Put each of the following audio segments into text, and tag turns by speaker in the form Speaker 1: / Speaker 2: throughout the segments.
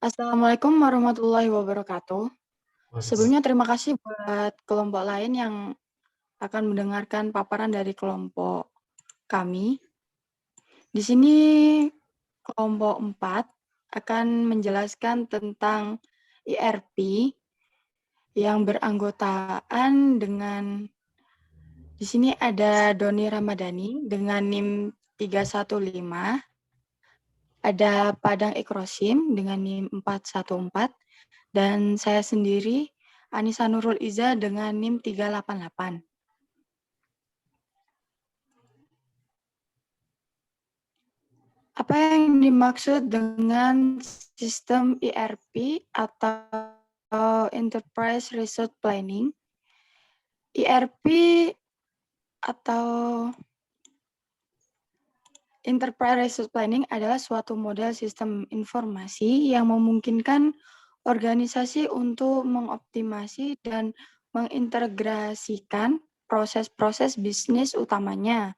Speaker 1: Assalamualaikum warahmatullahi wabarakatuh.
Speaker 2: Waduh.
Speaker 1: Sebelumnya terima kasih buat kelompok lain yang akan mendengarkan paparan dari kelompok kami. Di sini kelompok 4 akan menjelaskan tentang IRP yang beranggotaan dengan di sini ada Doni Ramadhani dengan NIM 315, ada Padang Ikrosim dengan NIM 414, dan saya sendiri Anissa Nurul Iza dengan NIM 388. Apa yang dimaksud dengan sistem IRP atau Enterprise Resource Planning? IRP atau Enterprise Resource Planning adalah suatu model sistem informasi yang memungkinkan organisasi untuk mengoptimasi dan mengintegrasikan proses-proses bisnis utamanya.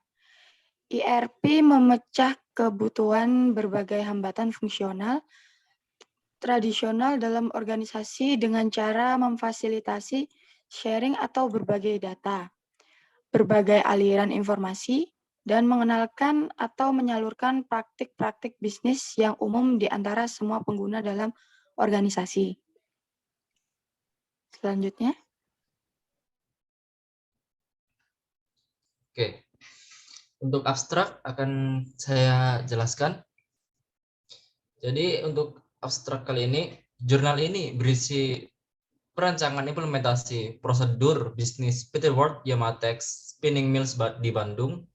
Speaker 1: IRP memecah kebutuhan berbagai hambatan fungsional tradisional dalam organisasi dengan cara memfasilitasi sharing atau berbagai data, berbagai aliran informasi, dan mengenalkan atau menyalurkan praktik-praktik bisnis yang umum di antara semua pengguna dalam organisasi. Selanjutnya.
Speaker 2: Oke, untuk abstrak akan saya jelaskan. Jadi untuk abstrak kali ini, jurnal ini berisi perancangan implementasi prosedur bisnis PT World Yamatex Spinning Mills di Bandung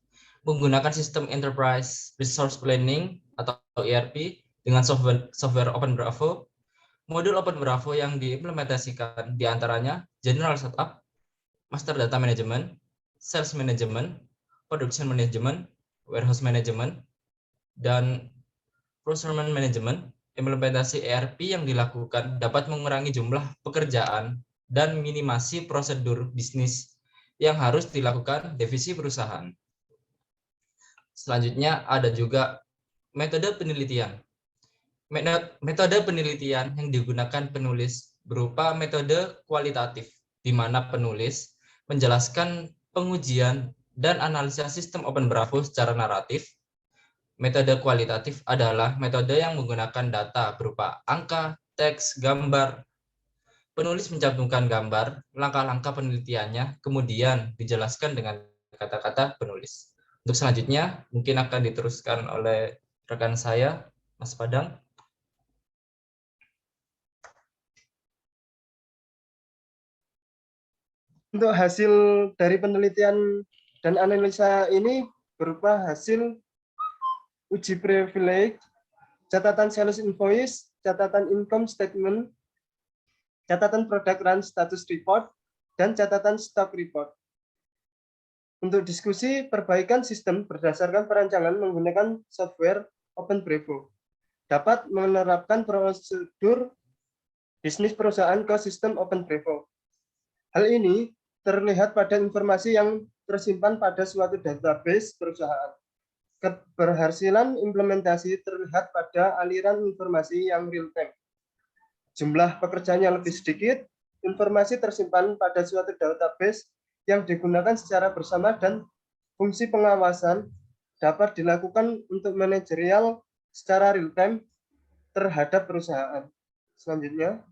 Speaker 2: menggunakan sistem Enterprise Resource Planning atau ERP dengan software Open Bravo. Modul Open Bravo yang diimplementasikan diantaranya General Setup, Master Data Management, Sales Management, Production Management, Warehouse Management, dan Procurement Management. Implementasi ERP yang dilakukan dapat mengurangi jumlah pekerjaan dan minimasi prosedur bisnis yang harus dilakukan divisi perusahaan. Selanjutnya ada juga metode penelitian. Metode penelitian yang digunakan penulis berupa metode kualitatif, di mana penulis menjelaskan pengujian dan analisa sistem Open Bravo secara naratif. Metode kualitatif adalah metode yang menggunakan data berupa angka, teks, gambar. Penulis mencantumkan gambar, langkah-langkah penelitiannya, kemudian dijelaskan dengan kata-kata penulis. Untuk selanjutnya, mungkin akan diteruskan oleh rekan saya, Mas Padang.
Speaker 3: Untuk hasil dari penelitian dan analisa ini berupa hasil uji privilege, catatan sales invoice, catatan income statement, catatan product run status report, dan catatan stock report. Untuk diskusi perbaikan sistem berdasarkan perancangan menggunakan software Open Bravo, dapat menerapkan prosedur bisnis perusahaan ke sistem Open Bravo. Hal ini terlihat pada informasi yang tersimpan pada suatu database perusahaan. Keberhasilan implementasi terlihat pada aliran informasi yang real-time. Jumlah pekerjaannya lebih sedikit, informasi tersimpan pada suatu database yang digunakan secara bersama dan fungsi pengawasan dapat dilakukan untuk manajerial secara real-time terhadap perusahaan. Selanjutnya.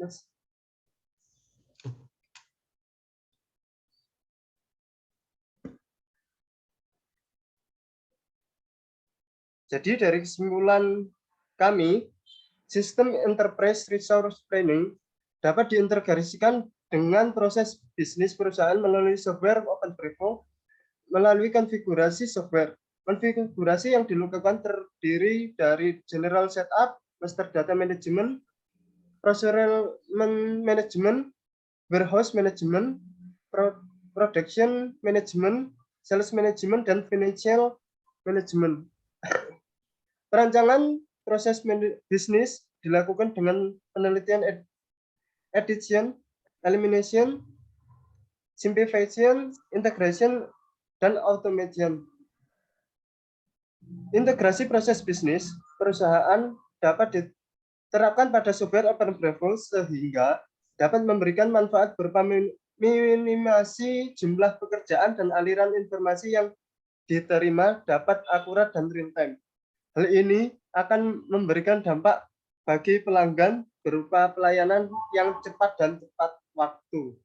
Speaker 3: Yes. Jadi dari kesimpulan kami, sistem Enterprise Resource Planning dapat diintegrasikan dengan proses bisnis perusahaan melalui software Open Bravo, melalui konfigurasi software. Konfigurasi yang dilakukan terdiri dari General Setup, Master Data Management, Procurement Management, Warehouse Management, Production Management, Sales Management, dan Financial Management. Perancangan proses bisnis dilakukan dengan penelitian addition, elimination, simplification, integration, dan automation. Integrasi proses bisnis perusahaan dapat diterapkan pada software open level sehingga dapat memberikan manfaat berupa minimasi jumlah pekerjaan dan aliran informasi yang diterima dapat akurat dan real time. Hal ini akan memberikan dampak bagi pelanggan berupa pelayanan yang cepat dan tepat waktu.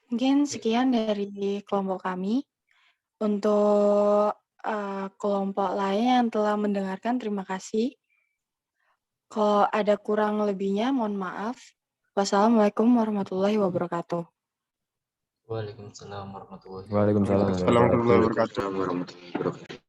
Speaker 1: Mungkin sekian dari kelompok kami. Untuk kelompok lain yang telah mendengarkan, terima kasih. Kalau ada kurang lebihnya, mohon maaf. Wassalamualaikum warahmatullahi wabarakatuh.
Speaker 2: Waalaikumsalam warahmatullahi
Speaker 4: Waalaikumsalam
Speaker 3: Assalamualaikum warahmatullahi
Speaker 4: warahmatullahi
Speaker 3: wabarakatuh.